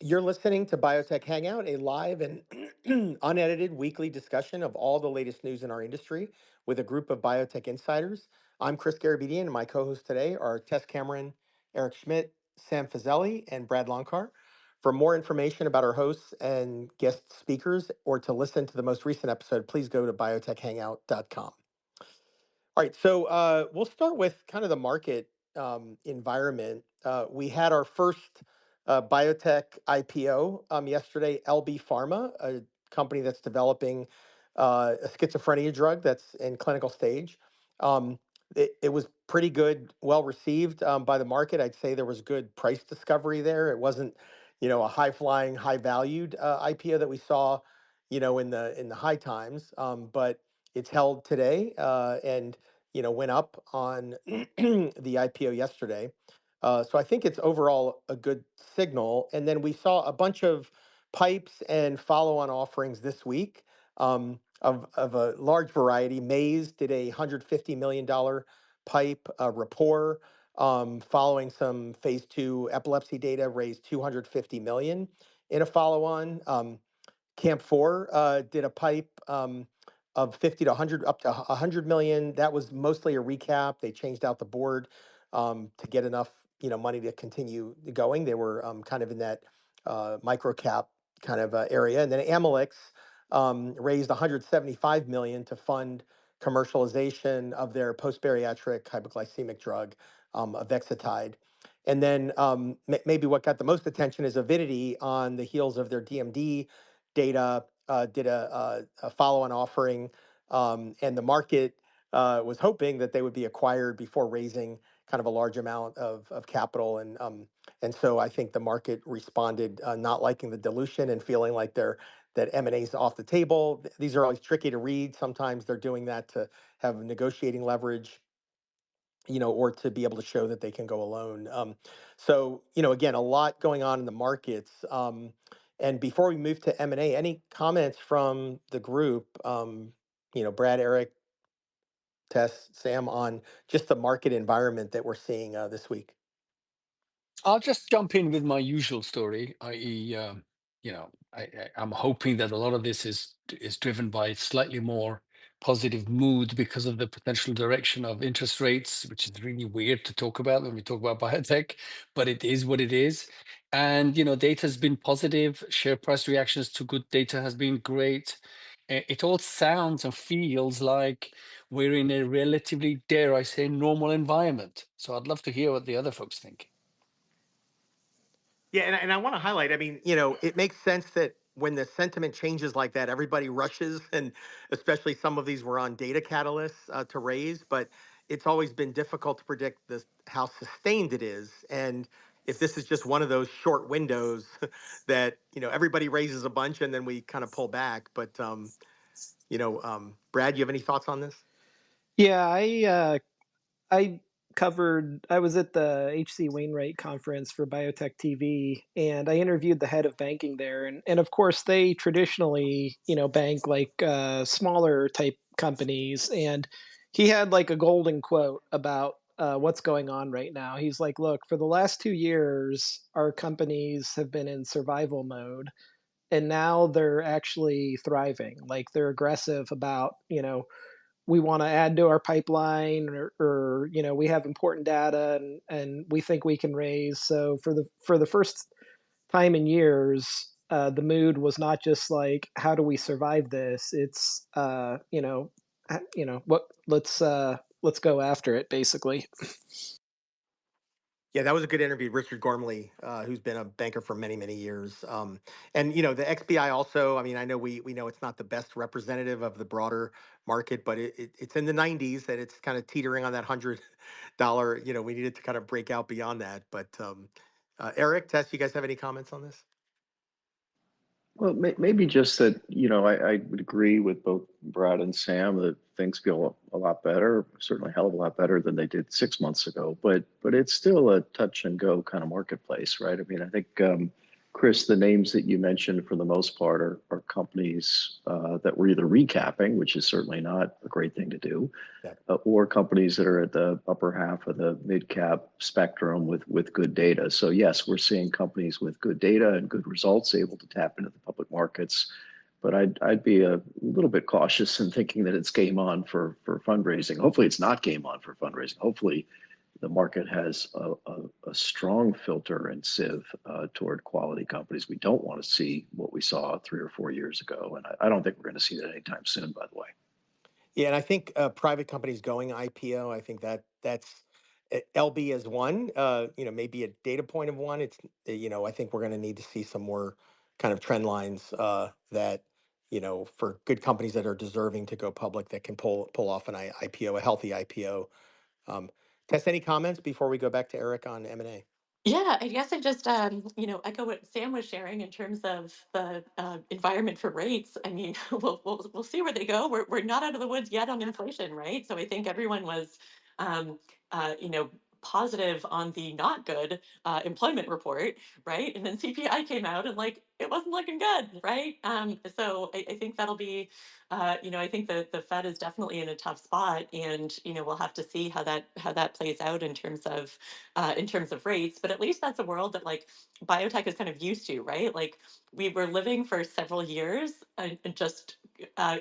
You're listening to Biotech Hangout, a live and unedited weekly discussion of all the latest news in our industry with a group of biotech insiders. I'm Chris Garabedian, and my co-hosts today are Tess Cameron, Eric Schmidt, Sam Fazeli, and Brad Loncar. For more information about our hosts and guest speakers, or to listen to the most recent episode, please go to biotechhangout.com. All right, so we'll start with kind of the market environment. We had our first biotech IPO yesterday, LB Pharma, a company that's developing a schizophrenia drug that's in clinical stage. Um, it was pretty good, well received by the market. I'd say there was good price discovery there. It wasn't, a high flying, high valued IPO that we saw, in the high times, but it's held today and went up on the IPO yesterday. So I think it's overall a good signal. And then we saw a bunch of pipes and follow-on offerings this week of a large variety. Maze did a $150 million pipe. Rapport, following some phase two epilepsy data, raised 250 million in a follow-on. Camp Four did a pipe of 50 to 100, up to 100 million. That was mostly a recap. They changed out the board to get enough, money to continue going. They were kind of in that micro cap kind of area. And then Amylyx raised 175 million to fund commercialization of their post-bariatric hypoglycemic drug, avexitide. And then maybe what got the most attention is Avidity on the heels of their DMD data, did a follow-on offering, and the market was hoping that they would be acquired before raising kind of a large amount of capital, and so I think the market responded, not liking the dilution and feeling like that M&A is off the table. These are always tricky to read. Sometimes they're doing that to have negotiating leverage, or to be able to show that they can go alone. So, again, a lot going on in the markets. And before we move to M&A, any comments from the group, Brad, Eric, Tess, Sam, on just the market environment that we're seeing this week? I'll just jump in with my usual story, i.e., I'm hoping that a lot of this is driven by slightly more positive mood because of the potential direction of interest rates, which is really weird to talk about when we talk about biotech, but it is what it is. And data has been positive. Share price reactions to good data has been great. It all sounds and feels like we're in a relatively, dare I say, normal environment. So I'd love to hear what the other folks think. Yeah, and I want to highlight, I mean, it makes sense that when the sentiment changes like that, everybody rushes, and especially some of these were on data catalysts to raise, but it's always been difficult to predict how sustained it is. And if this is just one of those short windows that, everybody raises a bunch and then we kind of pull back. But, Brad, you have any thoughts on this? Yeah, I I was at the HC Wainwright conference for Biotech TV, and I interviewed the head of banking there. And of course, they traditionally, bank like smaller type companies. And he had like a golden quote about what's going on right now. He's like, look, for the last 2 years, our companies have been in survival mode. And now they're actually thriving. Like they're aggressive about, we want to add to our pipeline, or we have important data, and we think we can raise. So for the first time in years, the mood was not just like, how do we survive this? It's what, let's go after it, basically. Yeah, that was a good interview. Richard Gormley, who's been a banker for many, many years. And, the XBI also, I mean, I know we know it's not the best representative of the broader market, but it's in the 90s and it's kind of teetering on that $100. We needed to kind of break out beyond that. But Eric, Tess, you guys have any comments on this? Well, maybe just that, I would agree with both Brad and Sam that things feel a lot better, certainly a hell of a lot better than they did 6 months ago. But it's still a touch and go kind of marketplace, right? I mean, I think Chris, the names that you mentioned for the most part are companies that were either recapping, which is certainly not a great thing to do, Yeah. Or companies that are at the upper half of the mid-cap spectrum with good data. So yes, we're seeing companies with good data and good results able to tap into the public markets. But I'd be a little bit cautious in thinking that it's game on for fundraising. Hopefully it's not game on for fundraising. Hopefully the market has a strong filter and sieve toward quality companies. We don't want to see what we saw 3 or 4 years ago. And I don't think we're going to see that anytime soon, by the way. Yeah, and I think private companies going IPO, I think that's LB as one, maybe a data point of one. It's, I think we're going to need to see some more kind of trend lines that, for good companies that are deserving to go public that can pull off an IPO, a healthy IPO. Tess, any comments before we go back to Eric on M&A? Yeah, I guess I just, echo what Sam was sharing in terms of the environment for rates. I mean, we'll see where they go. We're not out of the woods yet on inflation, right? So I think everyone was, um, you know, positive on the not good employment report, right? And then CPI came out and like it wasn't looking good, right? So I think that'll be, I think the Fed is definitely in a tough spot, and we'll have to see how that plays out in terms of rates. But at least that's a world that like biotech is kind of used to, right? Like we were living for several years and just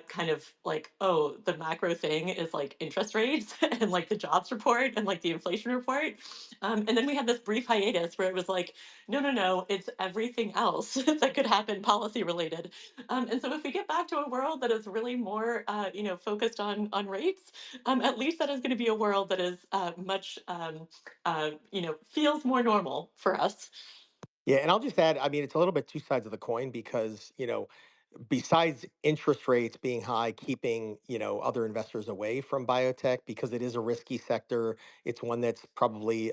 kind of like, oh, the macro thing is like interest rates and like the jobs report and like the inflation report. And then we had this brief hiatus where it was like, no, it's everything else that could happen policy related. And so if we get back to a world that is really more, focused on rates, at least that is going to be a world that is much, feels more normal for us. Yeah, and I'll just add, I mean, it's a little bit two sides of the coin because, besides interest rates being high, keeping, other investors away from biotech because it is a risky sector. It's one that's probably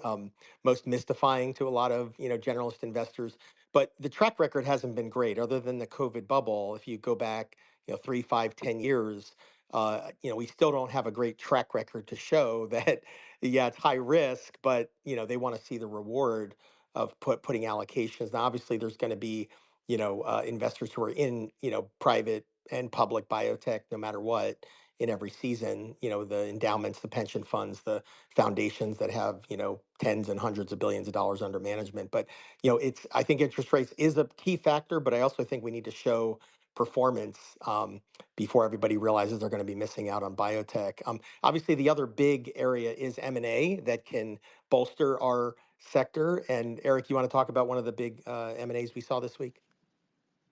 most mystifying to a lot of, generalist investors. But the track record hasn't been great other than the COVID bubble. If you go back, 3, 5, 10 years, we still don't have a great track record to show that, yeah, it's high risk, but, they want to see the reward of putting allocations. Now, obviously, there's going to be investors who are in, private and public biotech, no matter what, in every season, the endowments, the pension funds, the foundations that have, tens and hundreds of billions of dollars under management. But, I think interest rates is a key factor, but I also think we need to show performance before everybody realizes they're going to be missing out on biotech. Obviously, the other big area is M&A that can bolster our sector. And Eric, you want to talk about one of the big M&As we saw this week?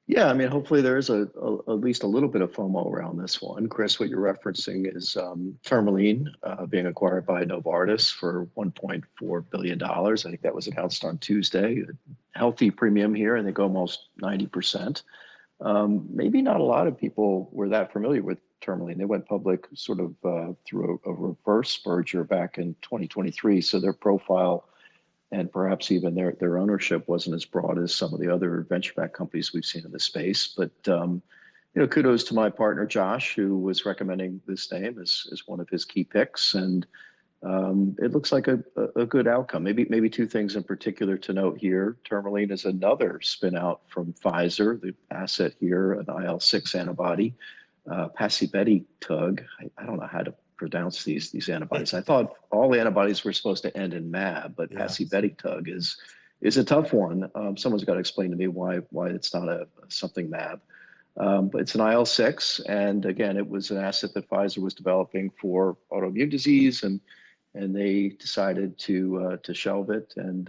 Yeah, I mean, hopefully there is at least a little bit of FOMO around this one. Chris, what you're referencing is Tourmaline being acquired by Novartis for $1.4 billion. I think that was announced on Tuesday. A healthy premium here, I think almost 90%. Maybe not a lot of people were that familiar with Tourmaline. They went public sort of through a reverse merger back in 2023. So their profile and perhaps even their ownership wasn't as broad as some of the other venture-backed companies we've seen in the space. But kudos to my partner Josh, who was recommending this name as one of his key picks, and it looks like a good outcome. Maybe two things in particular to note here. Tourmaline is another spin-out from Pfizer. The asset here, an IL-6 antibody, Tug. I don't know how to pronounce these antibodies. I thought all antibodies were supposed to end in mab, but Yeah. Tug is a tough one. Someone's got to explain to me why it's not a something mab. But it's an IL-6, and again, it was an asset that Pfizer was developing for autoimmune disease, and they decided to shelve it. And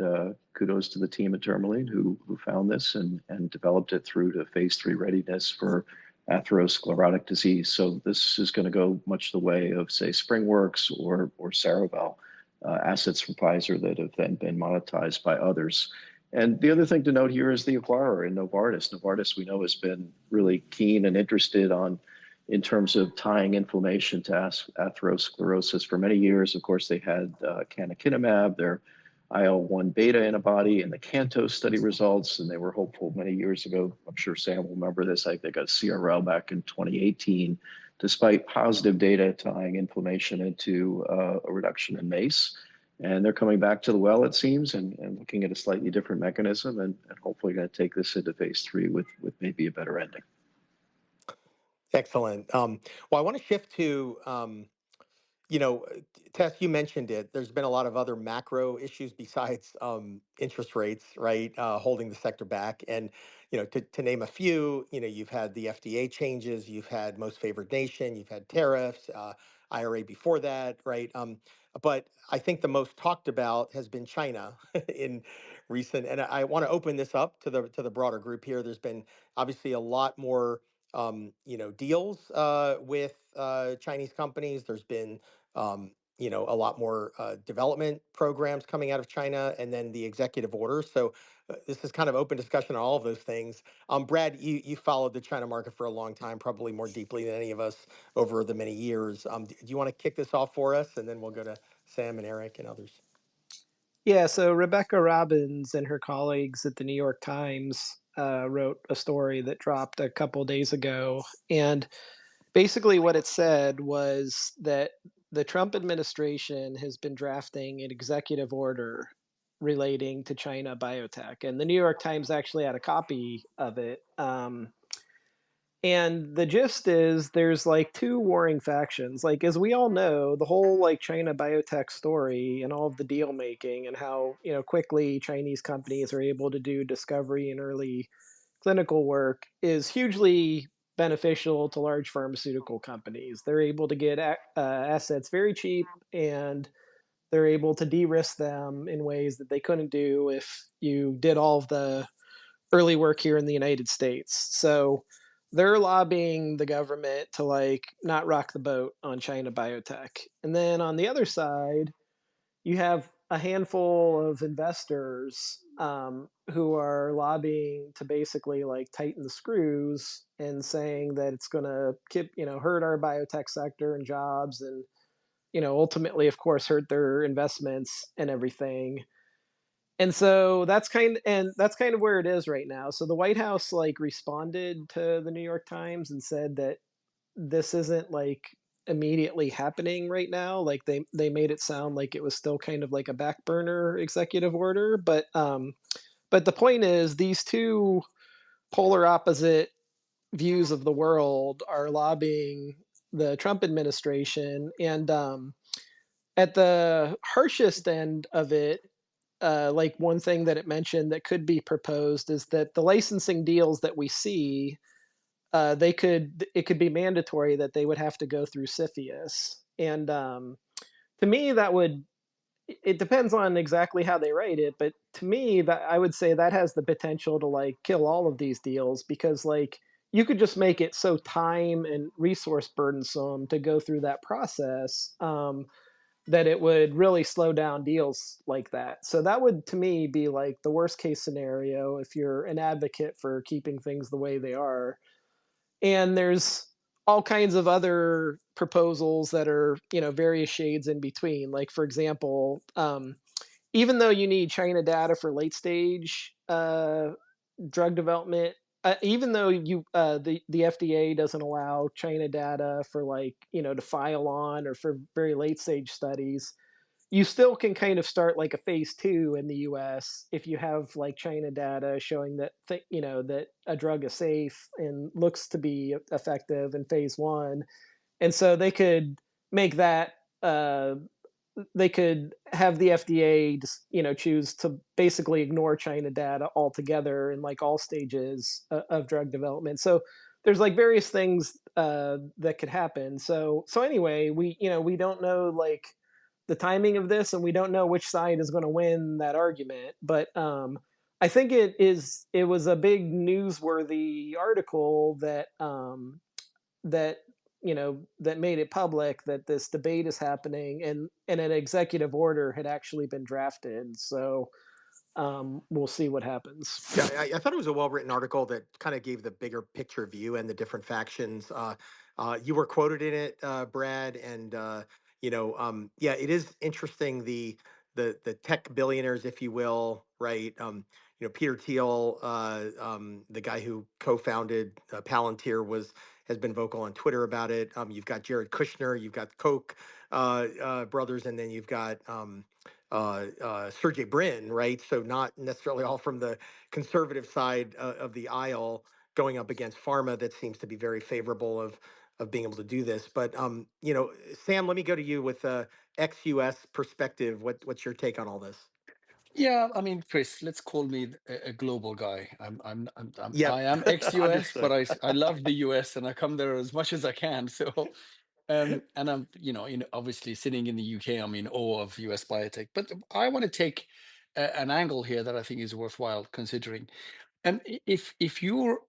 kudos to the team at Tourmaline who found this and developed it through to phase 3 readiness for atherosclerotic disease. So this is going to go much the way of, say, SpringWorks or Cerevel, assets from Pfizer that have then been monetized by others. And the other thing to note here is the acquirer in Novartis. Novartis, we know, has been really keen and interested in terms of tying inflammation to atherosclerosis for many years. Of course, they had canakinumab, their IL-1 beta antibody, and the CANTOS study results, and they were hopeful many years ago. I'm sure Sam will remember this. I think they got CRL back in 2018, despite positive data tying inflammation into a reduction in MACE. And they're coming back to the well, it seems, and looking at a slightly different mechanism, and hopefully going to take this into phase 3 with maybe a better ending. Excellent. Well, I want to shift to you know, Tess, you mentioned it. There's been a lot of other macro issues besides interest rates, right, holding the sector back. And to name a few, you've had the FDA changes, you've had most favored nation, you've had tariffs, IRA before that, right? But I think the most talked about has been China in recent. And I want to open this up to the broader group here. There's been obviously a lot more deals with Chinese companies. There's been a lot more development programs coming out of China, and then the executive orders. So this is kind of open discussion on all of those things. Brad, you followed the China market for a long time, probably more deeply than any of us over the many years. Do you want to kick this off for us, and then we'll go to Sam and Eric and others? Yeah, so Rebecca Robbins and her colleagues at the New York Times wrote a story that dropped a couple days ago. And basically, what it said was that the Trump administration has been drafting an executive order relating to China biotech. And the New York Times actually had a copy of it. And the gist is there's like two warring factions. Like, as we all know, the whole like China biotech story and all of the deal making and how, quickly Chinese companies are able to do discovery and early clinical work is hugely beneficial to large pharmaceutical companies. They're able to get assets very cheap, and they're able to de-risk them in ways that they couldn't do if you did all of the early work here in the United States. So they're lobbying the government to like not rock the boat on China biotech. And then on the other side, you have a handful of investors who are lobbying to basically like tighten the screws and saying that it's going to hurt our biotech sector and jobs, and ultimately, of course, hurt their investments and everything. And so that's kind of where it is right now. So the White House like responded to the New York Times and said that this isn't like immediately happening right now. Like they made it sound like it was still kind of like a back burner executive order, but the point is these two polar opposite views of the world are lobbying the Trump administration. And at the harshest end of it, like one thing that it mentioned that could be proposed is that the licensing deals that we see, it could be mandatory that they would have to go through CFIUS. And to me, it depends on exactly how they write it, but to me, that I would say that has the potential to like kill all of these deals, because like you could just make it so time and resource burdensome to go through that process. That it would really slow down deals like that. So that would, to me, be like the worst case scenario if you're an advocate for keeping things the way they are. And there's all kinds of other proposals that are, various shades in between. Like, for example, even though you need China data for late stage drug development, even though the FDA doesn't allow China data for like to file on or for very late stage studies, you still can kind of start like a phase 2 in the US if you have like China data showing that that a drug is safe and looks to be effective in phase 1. And so they could make that they could have the FDA just, choose to basically ignore China data altogether in like all stages of drug development. So there's like various things that could happen. So anyway, we don't know like the timing of this, and we don't know which side is going to win that argument. But I think it was a big newsworthy article that that made it public that this debate is happening, and an executive order had actually been drafted. So we'll see what happens. Yeah, I thought it was a well-written article that kind of gave the bigger picture view and the different factions. You were quoted in it, Brad, and yeah, it is interesting the tech billionaires, if you will, right? Peter Thiel, the guy who co-founded Palantir, has been vocal on Twitter about it. You've got Jared Kushner, you've got Koch brothers, and then you've got Sergey Brin, right? So not necessarily all from the conservative side of the aisle going up against pharma that seems to be very favorable of being able to do this. But Sam, let me go to you with a ex-US perspective. What's your take on all this? Yeah, I mean, Chris, let's call me a global guy. Yep, I am ex-US, but understood. I love the US and I come there as much as I can. So, and I'm, obviously sitting in the UK, I'm in awe of US biotech. But I want to take an angle here that I think is worthwhile considering. And if you're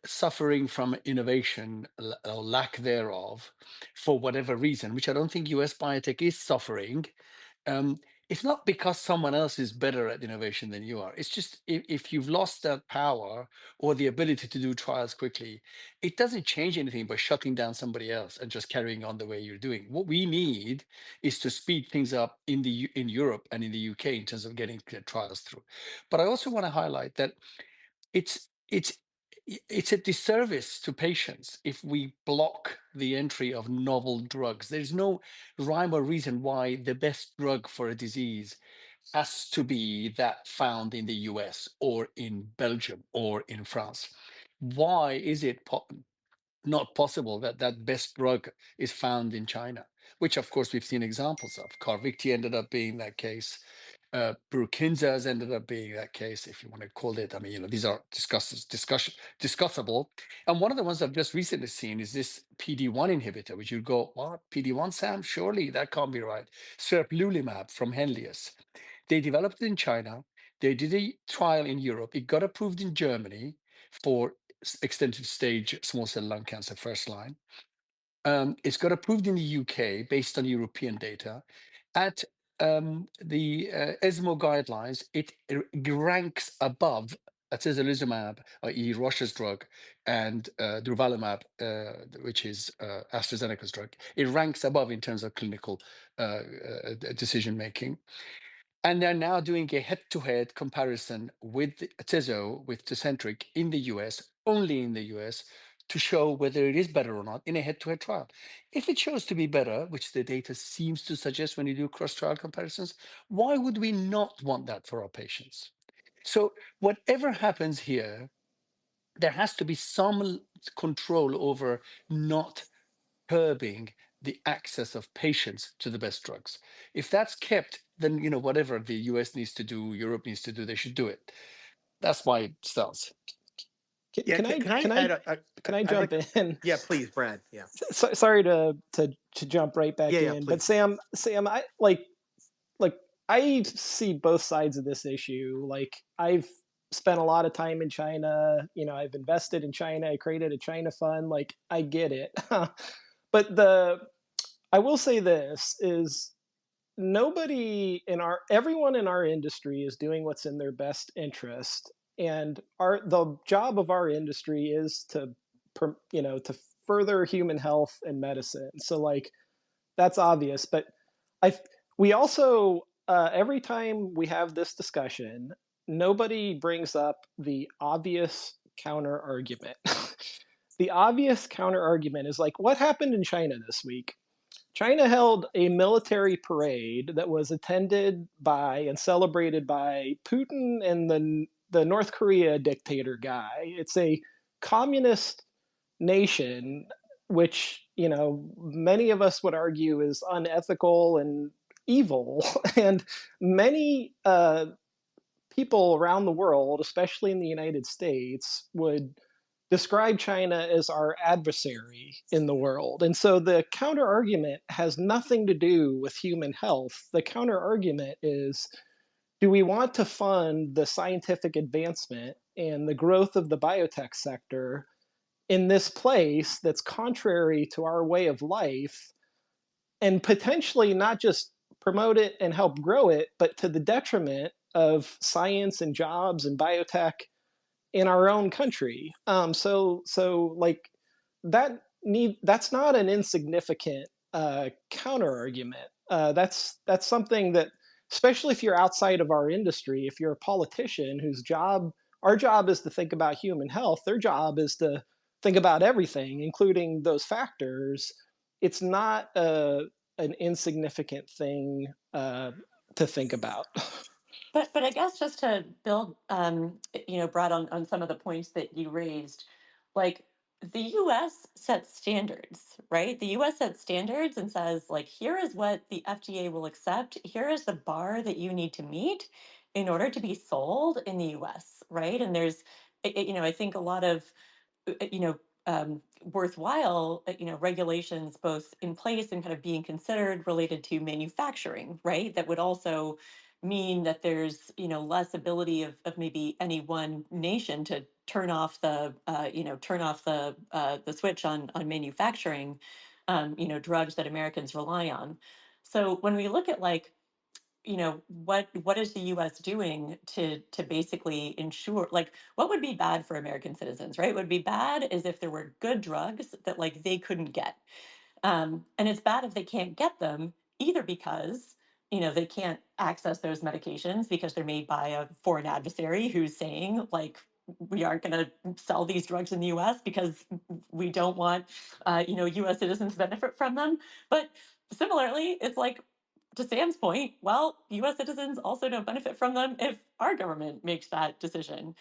suffering from innovation or lack thereof, for whatever reason, which I don't think US biotech is suffering, um, it's not because someone else is better at innovation than you are. It's just if you've lost that power or the ability to do trials quickly, it doesn't change anything by shutting down somebody else and just carrying on the way you're doing. What we need is to speed things up in Europe and in the UK in terms of getting trials through. But I also want to highlight that it's it's it's a disservice to patients if we block the entry of novel drugs. There's no rhyme or reason why the best drug for a disease has to be that found in the US or in Belgium or in France. Why is it not possible that that best drug is found in China? Which, of course, we've seen examples of. Carvykti ended up being that case. Brukinsa has ended up being that case, if you want to call it. I mean, these are discussable. And one of the ones I've just recently seen is this PD-1 inhibitor, which you go, what? PD-1, Sam? Surely that can't be right. Serplulimab from Henlius. They developed it in China. They did a trial in Europe. It got approved in Germany for extensive stage small cell lung cancer first line. It's got approved in the UK based on European data. At the ESMO guidelines, it ranks above atezolizumab, i.e. Roche's drug, and durvalumab, which is AstraZeneca's drug. It ranks above in terms of clinical decision making. And they're now doing a head-to-head comparison with Atezo, with Tecentriq in the US, only in the US, to show whether it is better or not in a head-to-head trial. If it shows to be better, which the data seems to suggest when you do cross-trial comparisons, why would we not want that for our patients? So whatever happens here, there has to be some control over not curbing the access of patients to the best drugs. If that's kept, then whatever the US needs to do, Europe needs to do, they should do it. That's my stance. Yeah, can I add Can I I'd jump like in? yeah, please, Brad. Yeah. Sorry to jump right back Yeah, in, but please. Sam, I like I see both sides of this issue. Like I've spent a lot of time in China. I've invested in China. I created a China fund. Like I get it, but I will say this is everyone in our industry is doing what's in their best interest, and the job of our industry is to further human health and medicine. So like that's obvious, but I we also every time we have this discussion, nobody brings up the obvious counter argument. The obvious counter argument is like, what happened in China this week? China held a military parade that was attended by and celebrated by Putin and the North Korea dictator guy. It's a communist nation, which many of us would argue is unethical and evil, and many people around the world, especially in the United States, would describe China as our adversary in the world. And so the counter argument has nothing to do with human health. The counter argument is, do we want to fund the scientific advancement and the growth of the biotech sector in this place that's contrary to our way of life, and potentially not just promote it and help grow it, but to the detriment of science and jobs and biotech in our own country? So like that's not an insignificant counter argument. That's something that, especially if you're outside of our industry, if you're a politician our job is to think about human health, their job is to think about everything, including those factors. It's not an insignificant thing to think about. But I guess just to build, Brad, on some of the points that you raised, like the U.S. sets standards, right? The U.S. sets standards and says, like, here is what the FDA will accept. Here is the bar that you need to meet in order to be sold in the U.S., right? And there's, I think a lot of worthwhile, regulations both in place and kind of being considered related to manufacturing, right? That would also mean that there's, less ability of maybe any one nation to turn off the switch on manufacturing, drugs that Americans rely on. So when we look at like what is the US doing to basically ensure, like, what would be bad for American citizens, right? What would be bad is if there were good drugs that like they couldn't get. And it's bad if they can't get them either because they can't access those medications because they're made by a foreign adversary who's saying like we aren't going to sell these drugs in the US because we don't want US citizens to benefit from them. But similarly, it's like, to Sam's point, well, US citizens also don't benefit from them if our government makes that decision.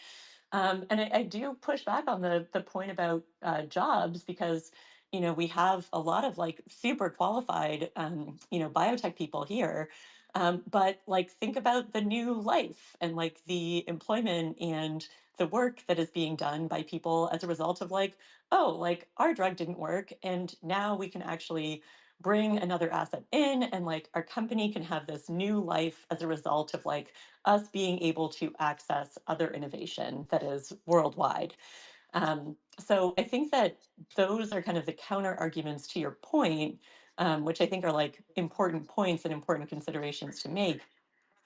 And I do push back on the point about jobs because we have a lot of like super qualified biotech people here, but like think about the new life and like the employment and the work that is being done by people as a result of like, oh, like our drug didn't work and now we can actually bring another asset in and like our company can have this new life as a result of like us being able to access other innovation that is worldwide. So I think that those are kind of the counter arguments to your point, which I think are like important points and important considerations to make.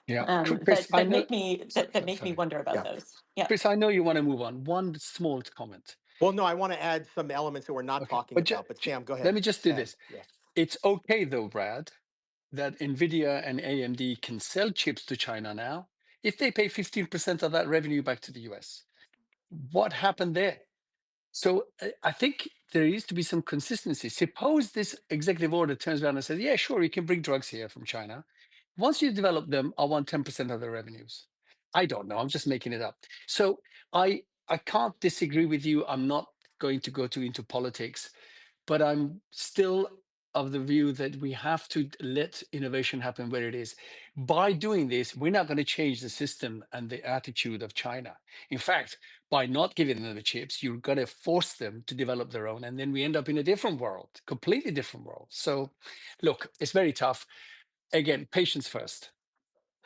Yeah, Chris, That I that know. make me Sorry, that, that make me sorry, wonder about Yeah. those. Yeah. Chris, I know you want to move on. One small comment. Well, no, I want to add some elements that we're not Okay, talking but about. But Sam, go let ahead. me just do Add. this. Yeah. It's okay though, Brad, that Nvidia and AMD can sell chips to China now if they pay 15% of that revenue back to the US. What happened there? So I think there needs to be some consistency. Suppose this executive order turns around and says, yeah, sure, you can bring drugs here from China. Once you develop them, I want 10% of the revenues. I don't know. I'm just making it up. So I can't disagree with you. I'm not going to go into politics, but I'm still of the view that we have to let innovation happen where it is. By doing this, we're not going to change the system and the attitude of China. In fact, by not giving them the chips, you're going to force them to develop their own. And then we end up in a different world, completely different world. So look, it's very tough. Again, patience first.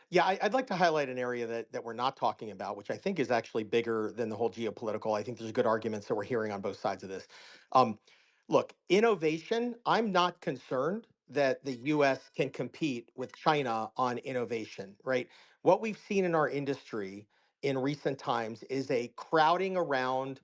Yeah, I'd like to highlight an area that we're not talking about, which I think is actually bigger than the whole geopolitical. I think there's good arguments that we're hearing on both sides of this. Um, Look, innovation, I'm not concerned that the US can compete with China on innovation, right? What we've seen in our industry in recent times is a crowding around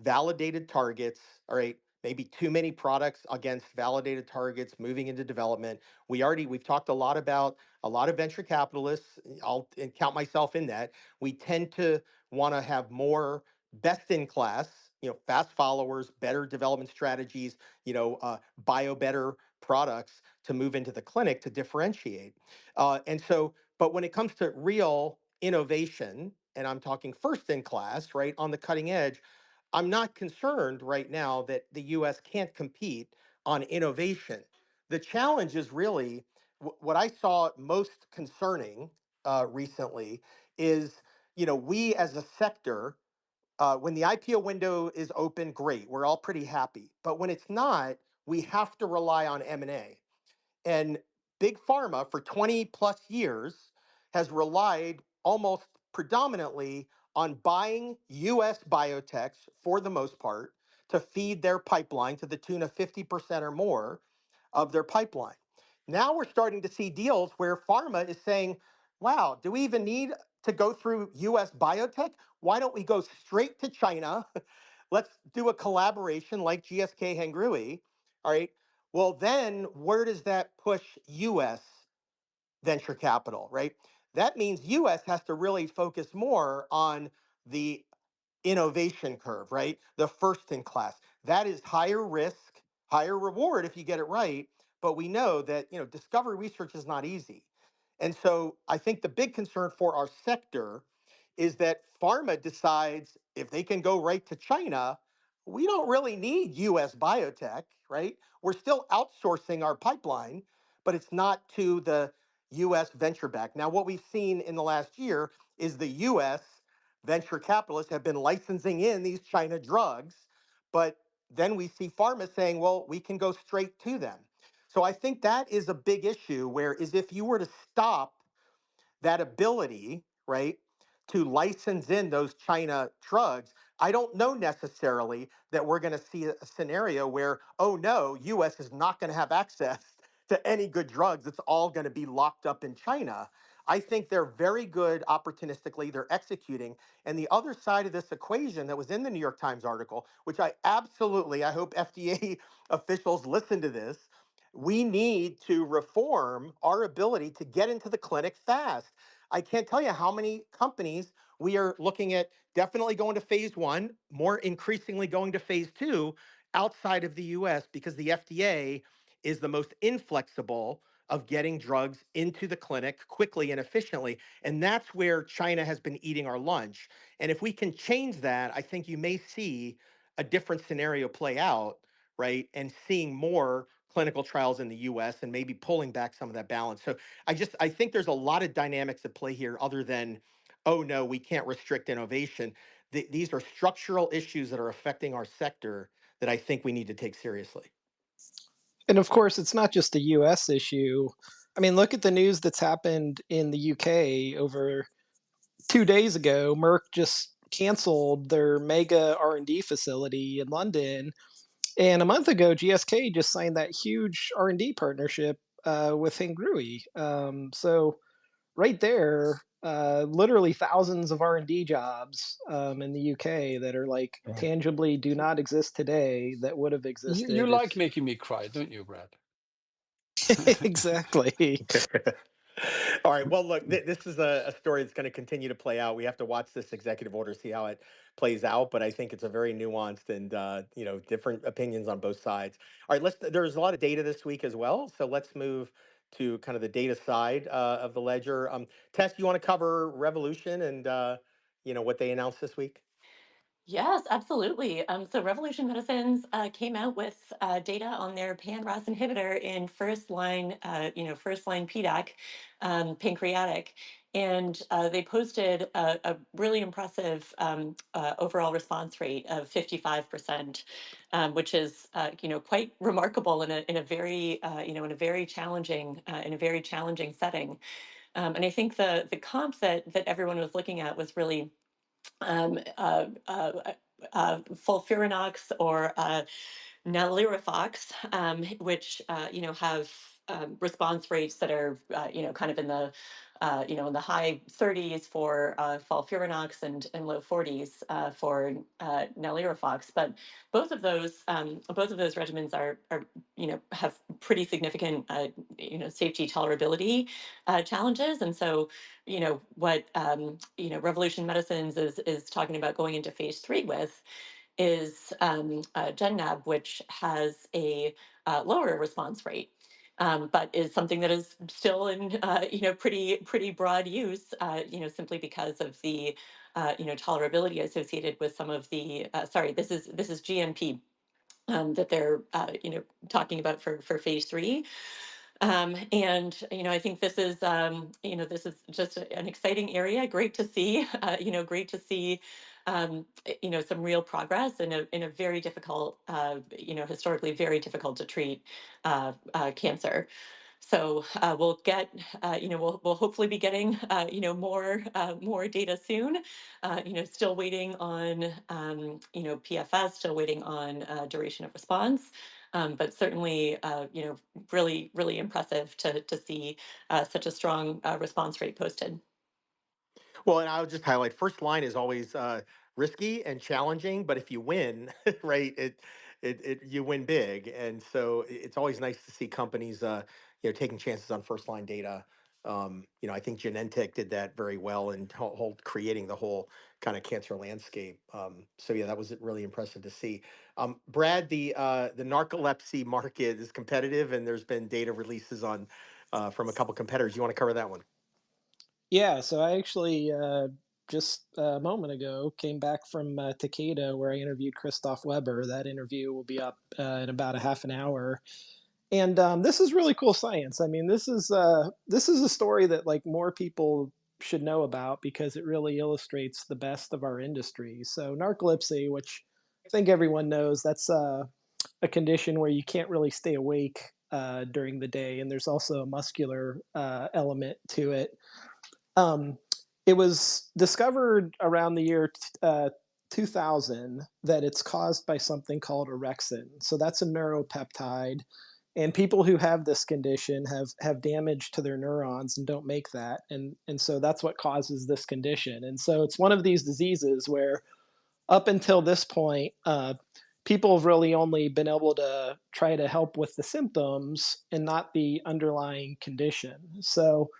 validated targets, all right, maybe too many products against validated targets moving into development. We've talked a lot about a lot of venture capitalists. I'll count myself in that. We tend to want to have more best in class, fast followers, better development strategies, bio better products to move into the clinic to differentiate. But when it comes to real innovation, and I'm talking first in class, right, on the cutting edge, I'm not concerned right now that the US can't compete on innovation. The challenge is really what I saw most concerning recently is, we as a sector, when the IPO window is open, great, we're all pretty happy. But when it's not, we have to rely on M&A. And big pharma for 20 plus years has relied almost predominantly on buying US biotechs for the most part to feed their pipeline to the tune of 50% or more of their pipeline. Now we're starting to see deals where pharma is saying, wow, do we even need to go through US biotech? Why don't we go straight to China? Let's do a collaboration like GSK Hengrui. All right. Well, then where does that push US venture capital, right? That means US has to really focus more on the innovation curve, right? The first in class. That is higher risk, higher reward if you get it right. But we know that, discovery research is not easy. And so I think the big concern for our sector is that pharma decides if they can go right to China, we don't really need US biotech, right? We're still outsourcing our pipeline, but it's not to the US venture back. Now, what we've seen in the last year is the US venture capitalists have been licensing in these China drugs, but then we see pharma saying, well, we can go straight to them. So I think that is a big issue where is if you were to stop that ability, right, to license in those China drugs, I don't know necessarily that we're going to see a scenario where, oh no, US is not going to have access to any good drugs. It's all going to be locked up in China. I think they're very good opportunistically. They're executing. And the other side of this equation that was in the New York Times article, which I hope FDA officials listen to this, we need to reform our ability to get into the clinic fast. I can't tell you how many companies we are looking at definitely going to phase 1, more increasingly going to phase 2 outside of the US because the FDA is the most inflexible of getting drugs into the clinic quickly and efficiently. And that's where China has been eating our lunch. And if we can change that, I think you may see a different scenario play out, right? And seeing more clinical trials in the US and maybe pulling back some of that balance. So I think there's a lot of dynamics at play here other than, oh no, we can't restrict innovation. These are structural issues that are affecting our sector that I think we need to take seriously. And of course, it's not just a US issue. I mean, look at the news that's happened in the UK over 2 days ago. Merck just canceled their mega R&D facility in London. And a month ago, GSK just signed that huge R&D partnership with Hengrui. So right there, literally thousands of R&D jobs in the UK that are like Right. tangibly do not exist today that would have You existed like if making me cry, don't you, Brad? exactly. All right. Well, look, this is a story that's going to continue to play out. We have to watch this executive order, see how it plays out. But I think it's a very nuanced and different opinions on both sides. All right. There's a lot of data this week as well, so let's move to kind of the data side of the ledger. Tess, you want to cover Revolution and what they announced this week? Yes, absolutely. So Revolution Medicines came out with data on their pan-RAS inhibitor in first line PDAC, pancreatic, and they posted a really impressive overall response rate of 55%, which is quite remarkable in a very in a very challenging setting. And I think the comp that everyone was looking at was really um, uh, uh, fulfirinox or Nalirifox, which have response rates that are kind of in the in the high 30s for fulfirinox and low 40s for Nalirifox. But both of those regimens are have pretty significant safety tolerability challenges, and so what Revolution Medicines is talking about going into phase 3 with is GenNab, which has a lower response rate, but is something that is still in pretty broad use, simply because of the tolerability associated with some of the sorry, this is GMP. That they're talking about for phase 3, and I think this is just an exciting area. Great to see, great to see, some real progress in a very difficult, historically very difficult to treat cancer. So we'll get, we'll hopefully be getting, more data soon. Still waiting on, PFS, still waiting on duration of response. But certainly, really impressive to see such a strong response rate posted. Well, and I'll just highlight first line is always risky and challenging, but if you win, right, it you win big, and so it's always nice to see companies taking chances on first line data. I think Genentech did that very well in creating the whole kind of cancer landscape. So yeah, that was really impressive to see. Brad, the narcolepsy market is competitive, and there's been data releases on from a couple competitors. You want to cover that one? Yeah, so I actually just a moment ago came back from Takeda, where I interviewed Christoph Weber. That interview will be up in about a half an hour. And this is really cool science. I mean, this is a story that like more people should know about because it really illustrates the best of our industry. So narcolepsy, which I think everyone knows, that's a condition where you can't really stay awake during the day, and there's also a muscular element to it. Um, it was discovered around the year 2000 that it's caused by something called orexin. So that's a neuropeptide, and people who have this condition have damage to their neurons and don't make that, and so that's what causes this condition. And so it's one of these diseases where up until this point, people have really only been able to try to help with the symptoms and not the underlying condition. So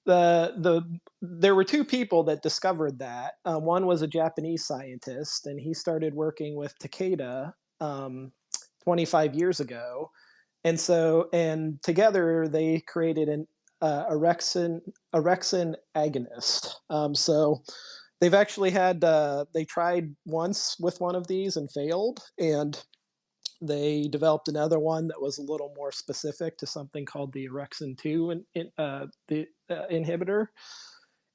there were two people that discovered that. One was a Japanese scientist, and he started working with Takeda 25 years ago, and together they created an orexin agonist. So they've actually had they tried once with one of these and failed, and they developed another one that was a little more specific to something called the orexin 2 inhibitor.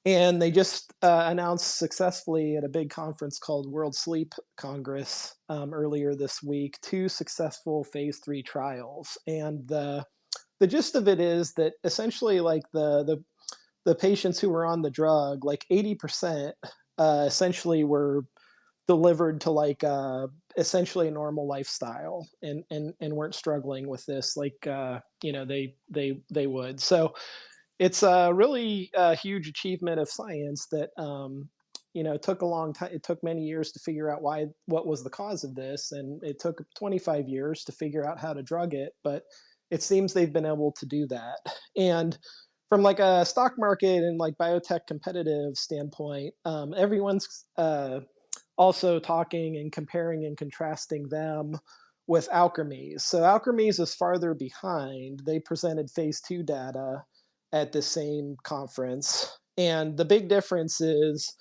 And they just announced successfully at a big conference called World Sleep Congress earlier this week 2 successful phase 3 trials. And the gist of it is that essentially, like the patients who were on the drug, like 80% essentially were delivered to like essentially a normal lifestyle, and weren't struggling with this like they would. So it's a really huge achievement of science that it took a long time. It took many years to figure out what was the cause of this, and it took 25 years to figure out how to drug it, but it seems they've been able to do that. And from like a stock market and like biotech competitive standpoint, everyone's also talking and comparing and contrasting them with Alkermes. So Alkermes is farther behind. They presented phase 2 data at the same conference. And the big difference is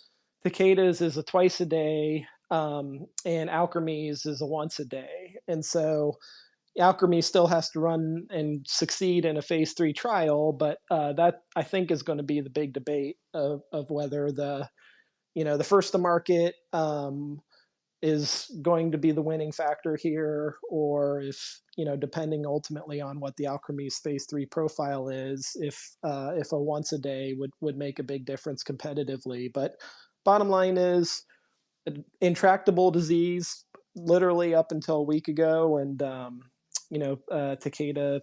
Takeda's is a twice a day, and Alkermes is a once a day. And so Alkermes still has to run and succeed in a phase 3 trial, but that I think is going to be the big debate of whether the first to market is going to be the winning factor here, or if depending ultimately on what the Alkermes phase 3 profile is, if a once a day would make a big difference competitively. But bottom line is intractable disease, literally up until a week ago, and Takeda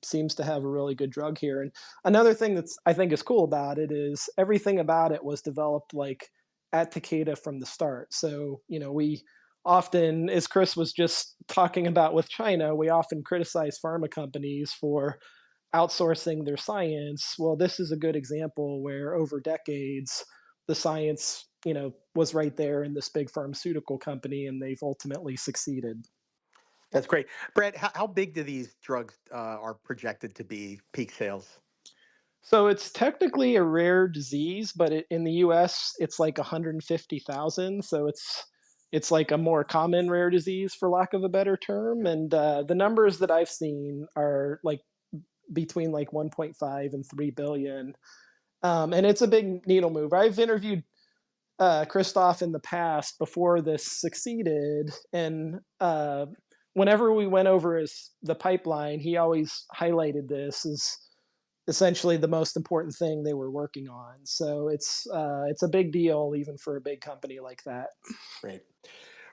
seems to have a really good drug here. And another thing that's I think is cool about it is everything about it was developed like at Takeda from the start. So we often, as Chris was just talking about with China, we often criticize pharma companies for outsourcing their science. Well, this is a good example where over decades the science was right there in this big pharmaceutical company, and they've ultimately succeeded. That's great. Brad, how big do these drugs are projected to be peak sales? So it's technically a rare disease, but in the U.S. it's like 150,000. So it's like a more common rare disease, for lack of a better term. And the numbers that I've seen are like between like 1.5 and 3 billion. And it's a big needle mover. I've interviewed Christoph in the past before this succeeded, and whenever we went over the pipeline, he always highlighted this as essentially the most important thing they were working on. So it's a big deal even for a big company like that. Great.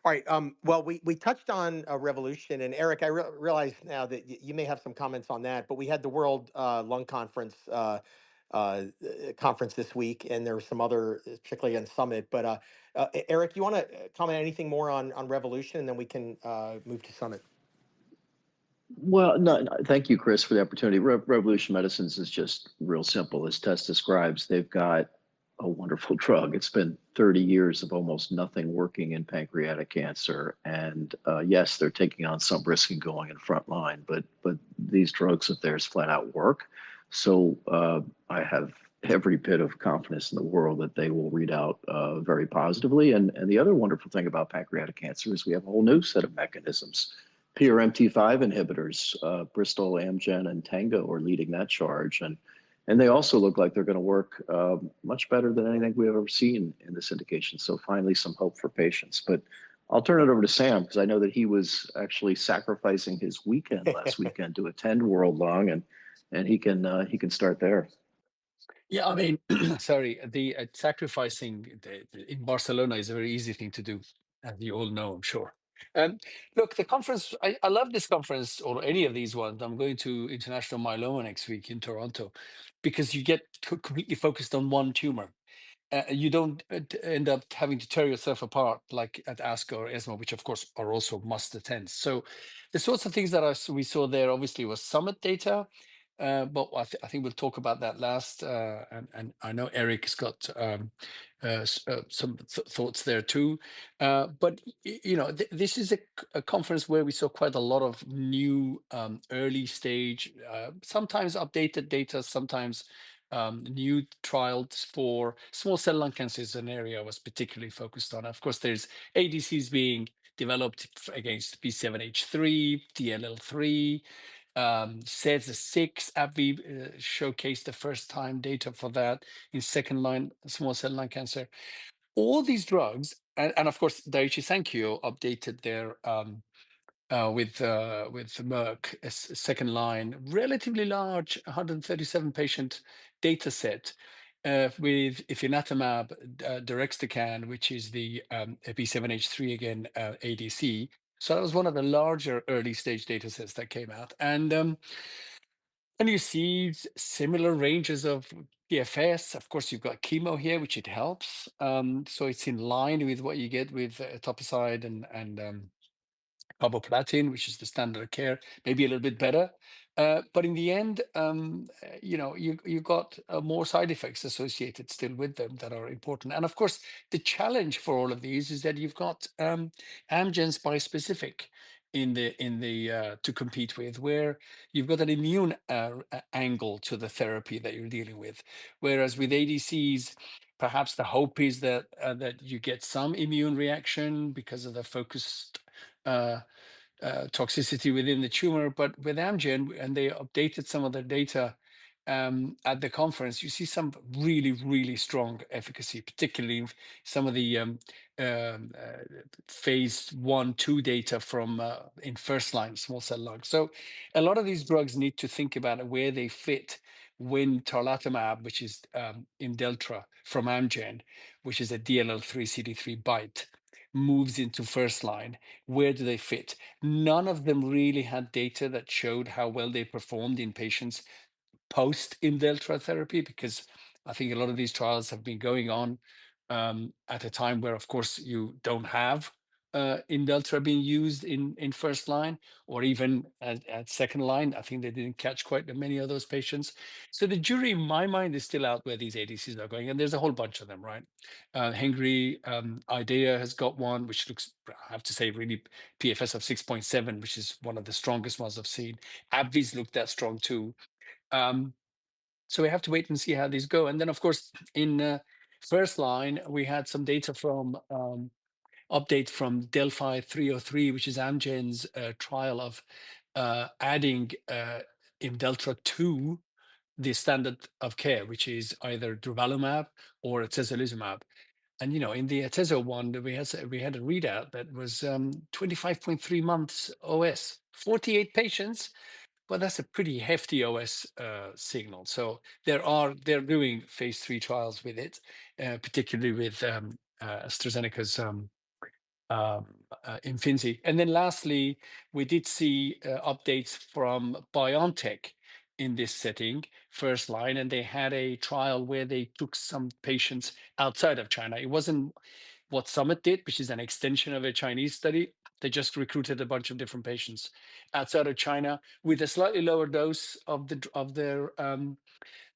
All right. Well, we touched on Revolution, and Eric, I realize now that you may have some comments on that. But we had the World Lung Conference conference this week, and there were some other, particularly on Summit. But Eric, you want to comment anything more on Revolution, and then we can move to Summit. Well, no, thank you, Chris, for the opportunity. Revolution Medicines is just real simple. As Tess describes, they've got a wonderful drug. It's been 30 years of almost nothing working in pancreatic cancer. And yes, they're taking on some risk and going in front line, but these drugs of theirs flat out work. So I have every bit of confidence in the world that they will read out very positively. And the other wonderful thing about pancreatic cancer is we have a whole new set of mechanisms. PRMT5 inhibitors, Bristol, Amgen, and Tango are leading that charge. And they also look like they're going to work much better than anything we've ever seen in this indication. So finally, some hope for patients. But I'll turn it over to Sam because I know that he was actually sacrificing his weekend last weekend to attend World Lung, and he can start there. Yeah, I mean, sorry, the sacrificing in Barcelona is a very easy thing to do, as you all know, I'm sure. Look, the conference, I love this conference or any of these ones. I'm going to International Myeloma next week in Toronto because you get completely focused on one tumor. You don't end up having to tear yourself apart like at ASCO or ESMO, which of course are also must attend. So the sorts of things that we saw there obviously was summit data, but I think we'll talk about that last. And I know Eric has got some thoughts there too. But you know, this is a conference where we saw quite a lot of new early stage, sometimes updated data, sometimes new trials for small cell lung cancer is an area I was particularly focused on. Of course, there's ADCs being developed against B7H3, DLL3, SEZ6. AbbVie showcased the first time data for that in second line small cell lung cancer. All these drugs, and of course, Daiichi Sankyo updated their with Merck, second line, relatively large 137 patient data set with ifinatamab deruxtecan, which is the B7H3 again ADC. So that was one of the larger early stage data sets that came out, and you see similar ranges of PFS. Of course, you've got chemo here, which it helps. So it's in line with what you get with etoposide and carboplatin, which is the standard of care, maybe a little bit better. But in the end, you know, you got more side effects associated still with them that are important. And of course, the challenge for all of these is that you've got Amgen's bispecific in the to compete with, where you've got an immune angle to the therapy that you're dealing with, whereas with ADCs. Perhaps the hope is that that you get some immune reaction because of the focused toxicity within the tumor. But with Amgen, and they updated some of the data at the conference, you see some really, really strong efficacy, particularly in some of the phase 1-2 data from in first line small cell lung. So a lot of these drugs need to think about where they fit when tarlatamab, which is Imdeltra from Amgen, which is a DLL3 CD3 BiTE, moves into first line. Where do they fit? None of them really had data that showed how well they performed in patients post Imdeltra therapy, because I think a lot of these trials have been going on at a time where, of course, you don't have Imdeltra being used in first line or even at second line. I think they didn't catch quite many of those patients. So the jury, in my mind, is still out where these ADCs are going, and there's a whole bunch of them, right? Hengrui, IDEA has got one, which looks, I have to say, really PFS of 6.7, which is one of the strongest ones I've seen. AbbVie's looked that strong too. So we have to wait and see how these go. And then, of course, in first line, we had some data from update from Delphi 303, which is Amgen's trial of adding Imdeltra to the standard of care, which is either durvalumab or atezolizumab. And you know, in the atezo one, we had a readout that was 25.3 months OS, 48 patients. Well, that's a pretty hefty OS signal. So they're doing phase 3 trials with it, particularly with AstraZeneca's Imfinzi. And then lastly, we did see updates from BioNTech in this setting, first line, and they had a trial where they took some patients outside of China. It wasn't what Summit did, which is an extension of a Chinese study. They just recruited a bunch of different patients outside of China with a slightly lower dose of their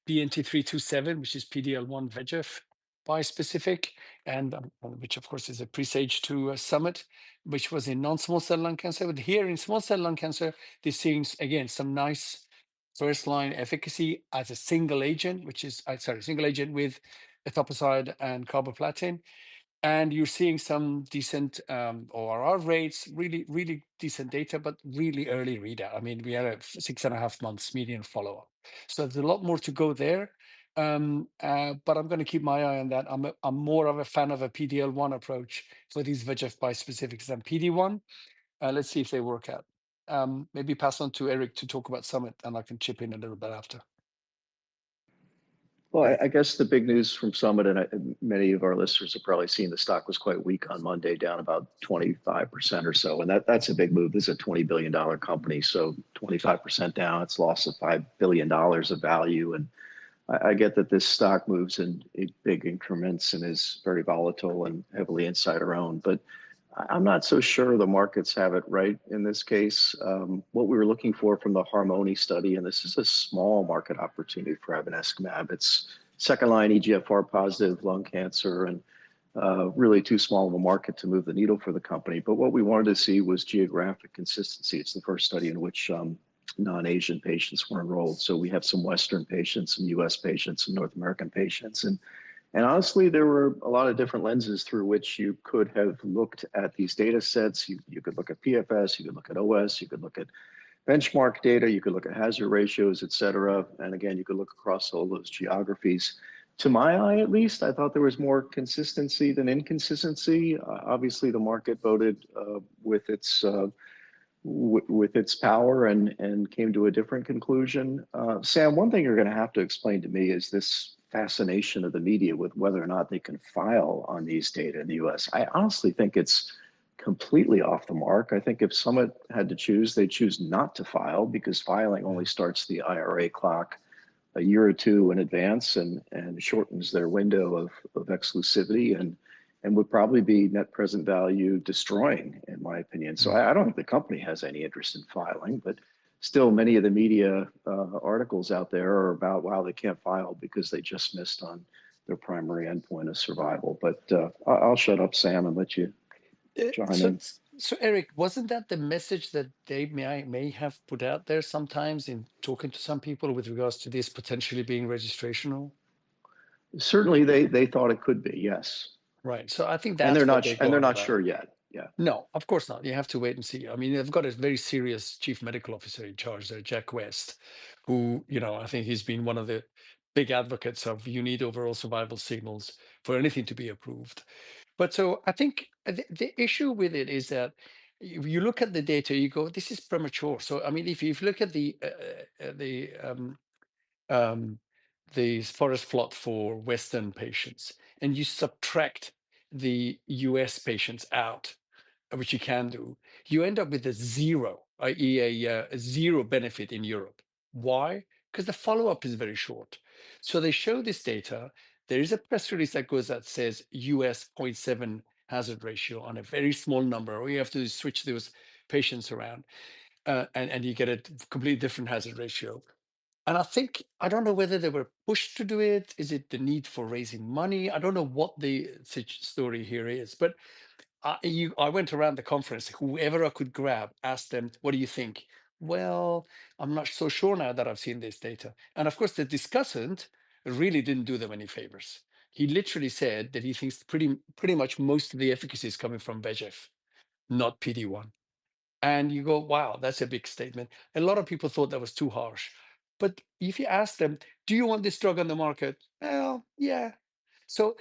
BNT327, which is PD-L1 VEGF, bispecific, and which of course is a presage to Summit, which was in non-small cell lung cancer. But here in small cell lung cancer, they're seeing again some nice first-line efficacy as a single agent, which is single agent with etoposide and carboplatin. And you're seeing some decent ORR rates, really decent data, but really early readout. I mean, we had a 6.5 months median follow-up. So there's a lot more to go there. But I'm going to keep my eye on that. I'm more of a fan of a PD-L1 approach for these VEGF bispecifics than PD-1. Let's see if they work out. Maybe pass on to Eric to talk about Summit, and I can chip in a little bit after. Well, I guess the big news from Summit, and many of our listeners have probably seen, the stock was quite weak on Monday, down about 25% or so. And that's a big move. This is a $20 billion company. So 25% down, it's lost of $5 billion of value. And I get that this stock moves in big increments and is very volatile and heavily insider owned. But I'm not so sure the markets have it right in this case. What we were looking for from the Harmony study, and this is a small market opportunity for ivonescimab. It's second-line EGFR positive lung cancer, and really too small of a market to move the needle for the company. But what we wanted to see was geographic consistency. It's the first study in which non-Asian patients were enrolled. So we have some Western patients, some US patients, some North American patients. And honestly, there were a lot of different lenses through which you could have looked at these data sets. You could look at PFS, you could look at OS, you could look at benchmark data, you could look at hazard ratios, et cetera. And again, you could look across all those geographies. To my eye, at least, I thought there was more consistency than inconsistency. Obviously, the market voted with its power and came to a different conclusion. Sam, one thing you're going to have to explain to me is this fascination of the media with whether or not they can file on these data in the US. I honestly think it's completely off the mark. I think if Summit had to choose, they'd choose not to file, because filing only starts the IRA clock a year or two in advance and shortens their window of exclusivity and would probably be net present value destroying, in my opinion. So I don't think the company has any interest in filing, but still many of the media articles out there are about, wow, they can't file because they just missed on their primary endpoint of survival. But I'll shut up, Sam, and let you chime in. So Eric, wasn't that the message that they may have put out there sometimes in talking to some people with regards to this potentially being registrational? Certainly, they thought it could be, yes. Right. So I think And that's they're not sure yet. Yeah. No, of course not. You have to wait and see. I mean, they've got a very serious chief medical officer in charge there, Jack West, who, I think he's been one of the big advocates of you need overall survival signals for anything to be approved. But so I think the issue with it is that if you look at the data, you go, this is premature. So, I mean, if you look at the forest plot for Western patients and you subtract the US patients out, which you can do, you end up with a zero, i.e. a zero benefit in Europe. Why? Because the follow-up is very short. So they show this data. There is a press release that says US 0.7 hazard ratio on a very small number, or you have to switch those patients around, and you get a completely different hazard ratio. And I don't know whether they were pushed to do it. Is it the need for raising money? I don't know what the story here is, but I went around the conference, whoever I could grab, asked them, what do you think? Well, I'm not so sure now that I've seen this data. And of course, the discussant really didn't do them any favors. He literally said that he thinks pretty much most of the efficacy is coming from VEGF, not PD-1. And you go, wow, that's a big statement. A lot of people thought that was too harsh. But if you ask them, do you want this drug on the market? Well, yeah. So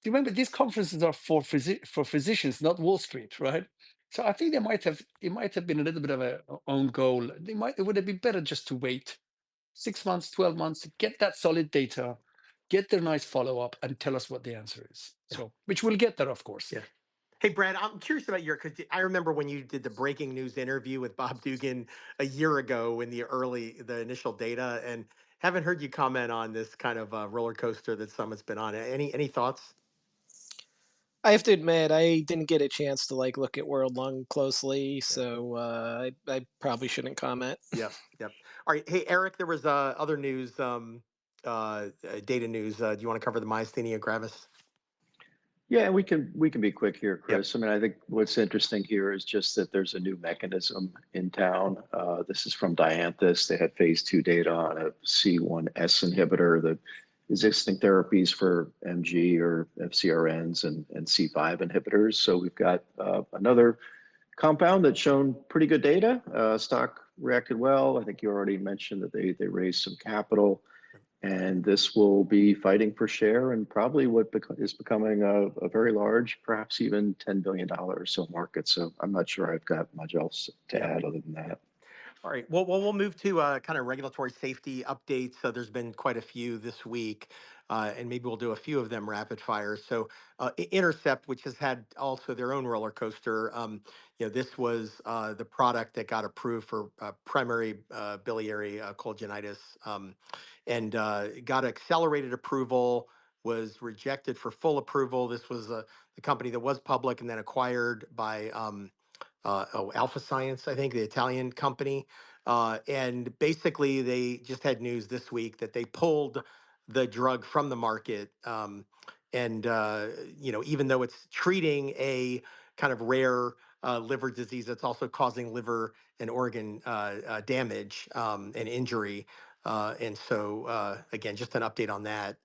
remember, these conferences are for physicians, not Wall Street, right? So I think it might have been a little bit of a own goal. It would have been better just to wait 6 months, 12 months, get that solid data, get their nice follow-up, and tell us what the answer is. So, which we'll get there, of course. Yeah. Hey, Brad, I'm curious about because I remember when you did the breaking news interview with Bob Dugan a year ago in the initial data, and haven't heard you comment on this kind of roller coaster that Summit's been on. Any thoughts? I have to admit, I didn't get a chance to look at World Lung closely, so I probably shouldn't comment. Yep. All right. Hey, Eric, there was other news, data news. Do you want to cover the myasthenia gravis? Yeah, and we can be quick here, Yep. Chris. I mean, I think what's interesting here is just that there's a new mechanism in town. This is from Dianthus. They had phase 2 data on a C1s inhibitor. The existing therapies for MG or FcRns and C5 inhibitors. So we've got another compound that's shown pretty good data. Stock reacted well. I think you already mentioned that they raised some capital. And this will be fighting for share and probably what is becoming a very large, perhaps even $10 billion or so market. So I'm not sure I've got much else to Yep. add other than that. Yep. All right. Well, we'll move to kind of regulatory safety updates. So there's been quite a few this week, and maybe we'll do a few of them rapid fire. So Intercept, which has had also their own roller coaster, this was the product that got approved for primary biliary cholangitis, and got accelerated approval, was rejected for full approval. This was the company that was public and then acquired by Alpha Science, I think, the Italian company. And basically, they just had news this week that they pulled the drug from the market. And, even though it's treating a kind of rare liver disease, it's also causing liver and organ damage and injury. And so, again, just an update on that.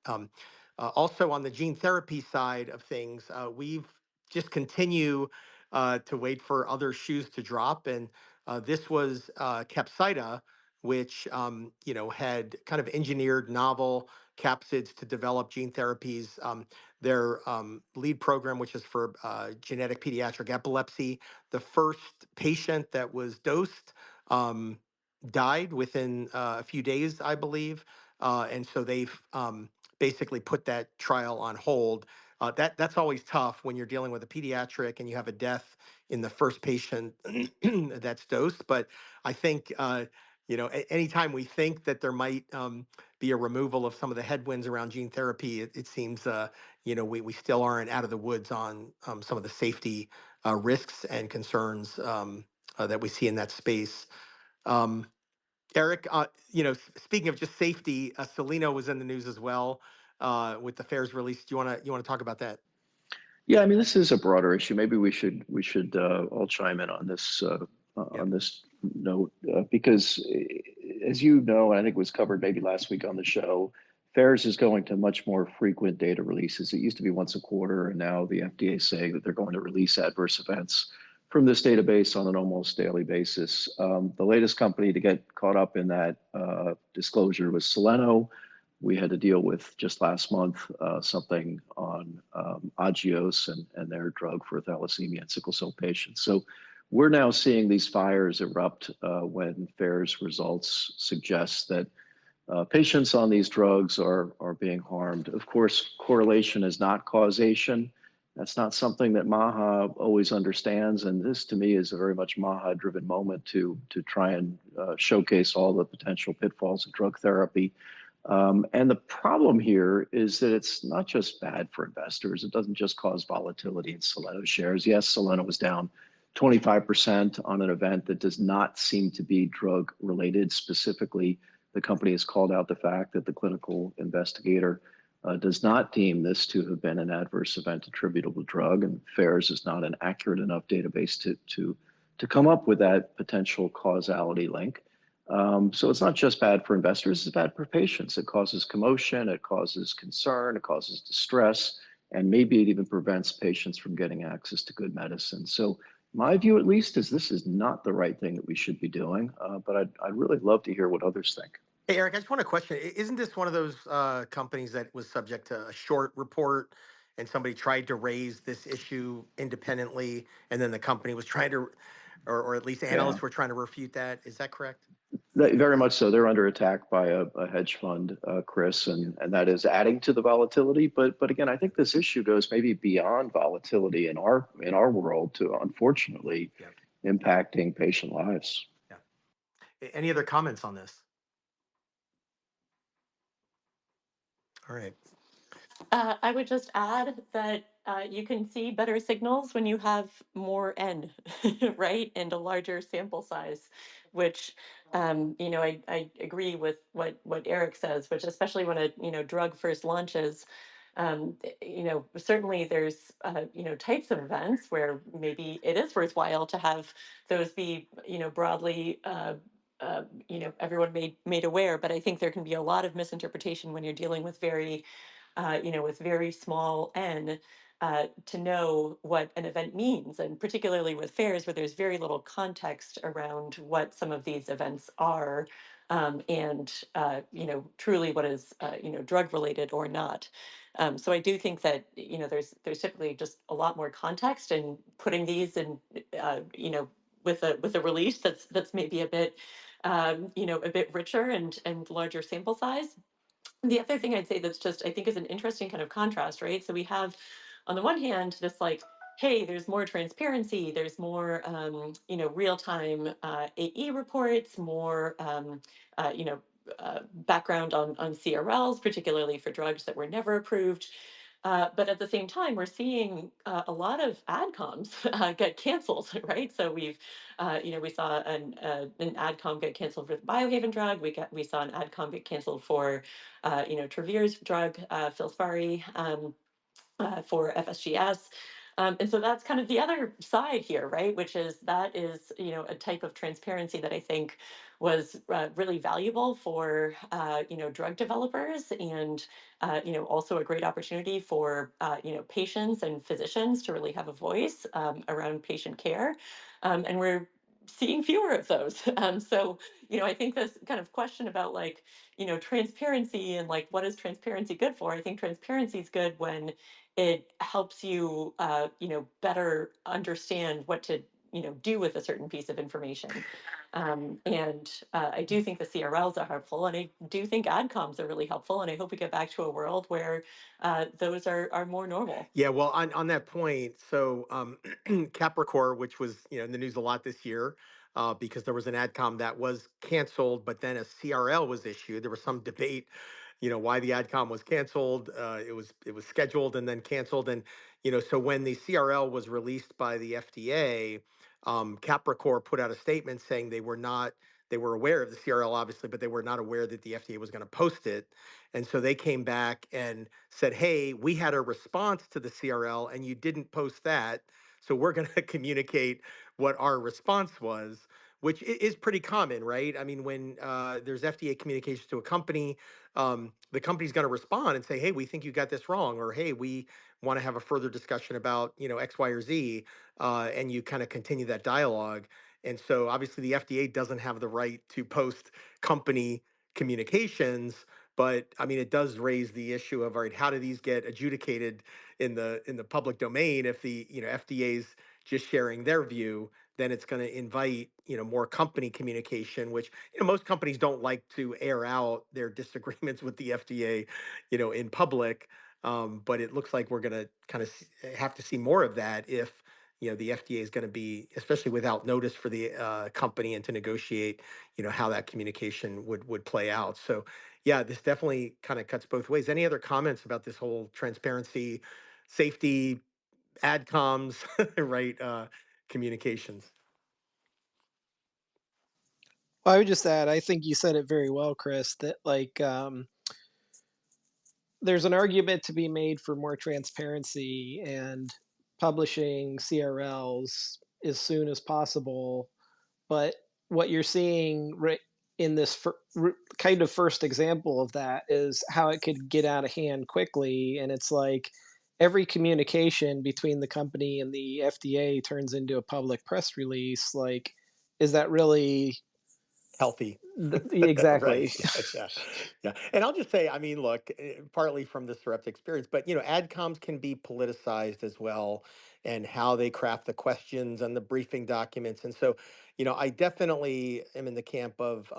Also, on the gene therapy side of things, we've just continue to wait for other shoes to drop. And this was Capsida, which had kind of engineered novel capsids to develop gene therapies. Their lead program, which is for genetic pediatric epilepsy, the first patient that was dosed died within a few days, I believe. And so they've basically put that trial on hold. That's always tough when you're dealing with a pediatric and you have a death in the first patient that's dosed. But I think anytime we think that there might be a removal of some of the headwinds around gene therapy, it seems we still aren't out of the woods on some of the safety risks and concerns that we see in that space. Um, Eric, speaking of just safety, Soleno was in the news as well with the FAERS release. Do you want to talk about that? Yeah, I mean, this is a broader issue. Maybe we should all chime in on this note because, as you know, I think it was covered maybe last week on the show. FAERS is going to much more frequent data releases. It used to be once a quarter, and now the FDA is saying that they're going to release adverse events from this database on an almost daily basis. The latest company to get caught up in that disclosure was Soleno. We had to deal with just last month something on Agios and their drug for thalassemia and sickle cell patients. So we're now seeing these fires erupt when FAERS results suggest that patients on these drugs are being harmed. Of course, correlation is not causation. That's not something that MAHA always understands, and this to me is a very much MAHA-driven moment to try and showcase all the potential pitfalls of drug therapy. And the problem here is that it's not just bad for investors. It doesn't just cause volatility in Soleno shares. Yes, Soleno was down 25% on an event that does not seem to be drug related. Specifically, the company has called out the fact that the clinical investigator does not deem this to have been an adverse event attributable to drug, and FAERS is not an accurate enough database to come up with that potential causality link. So it's not just bad for investors, it's bad for patients. It causes commotion, it causes concern, it causes distress, and maybe it even prevents patients from getting access to good medicine. So my view, at least, is this is not the right thing that we should be doing, but I'd really love to hear what others think. Hey, Eric, I just want to question, isn't this one of those companies that was subject to a short report and somebody tried to raise this issue independently and then the company was trying to, or at least Yeah. analysts were trying to refute that? Is that correct? Very much so. They're under attack by a hedge fund, Chris, and that is adding to the volatility. But again, I think this issue goes maybe beyond volatility in our world to unfortunately impacting patient lives. Yeah. Any other comments on this? All right. I would just add that you can see better signals when you have more N, right? And a larger sample size, which, I agree with what Eric says, which especially when a, drug first launches, Certainly there's, types of events where maybe it is worthwhile to have those be, broadly, everyone made aware. But I think there can be a lot of misinterpretation when you're dealing with with very small n, to know what an event means, and particularly with fairs where there's very little context around what some of these events are, and truly what is drug related or not. So I do think that there's typically just a lot more context, and putting these in with a release that's maybe a bit richer and larger sample size. The other thing I'd say that's just, I think, is an interesting kind of contrast, right? So we have, on the one hand, this like, hey, there's more transparency, there's more, real time AE reports, more, background on CRLs, particularly for drugs that were never approved. But at the same time, we're seeing a lot of adcoms get canceled, right? So we saw an adcom get canceled for the Biohaven drug. We saw an adcom get canceled for Travere's drug, Filspari, for FSGS. And so that's kind of the other side here, right? Which is that is, a type of transparency that I think was really valuable for, drug developers, and, also a great opportunity for, patients and physicians to really have a voice around patient care. And we're seeing fewer of those. So, I think this kind of question about like, transparency and like, what is transparency good for? I think transparency is good when it helps you, better understand what to, do with a certain piece of information. And I do think the CRLs are helpful, and I do think adcoms are really helpful, and I hope we get back to a world where those are more normal. Yeah, well, on that point, so Capricorn, which was in the news a lot this year, because there was an AdCom that was canceled, but then a CRL was issued. There was some debate, why the AdCom was canceled. It was scheduled and then canceled, and so when the CRL was released by the FDA, Capricorn put out a statement saying they were aware of the CRL, obviously, but they were not aware that the FDA was going to post it. And so they came back and said, hey, we had a response to the CRL and you didn't post that. So we're going to communicate what our response was, which is pretty common, right? I mean, when there's FDA communications to a company, the company's going to respond and say, hey, we think you got this wrong, or hey, we want to have a further discussion about, X, Y, or Z, and you kind of continue that dialogue. And so obviously the FDA doesn't have the right to post company communications, but I mean, it does raise the issue of, all right, how do these get adjudicated in the public domain? If the FDA's just sharing their view, then it's going to invite more company communication, which most companies don't like to air out their disagreements with the FDA, in public. But it looks like we're going to kind of have to see more of that if the FDA is going to be, especially without notice for the company, and to negotiate how that communication would play out. So yeah, this definitely kind of cuts both ways. Any other comments about this whole transparency, safety, adcoms, right? Communications. Well, I would just add, I think you said it very well, Chris, that like there's an argument to be made for more transparency and publishing CRLs as soon as possible. But what you're seeing right in this kind of first example of that is how it could get out of hand quickly. And it's like every communication between the company and the FDA turns into a public press release. Like, is that really Healthy. exactly? Right. Yeah, yeah. Yeah. And I'll just say, I mean, look, partly from the Sarepta experience, but adcoms can be politicized as well, and how they craft the questions and the briefing documents. And so, I definitely am in the camp of,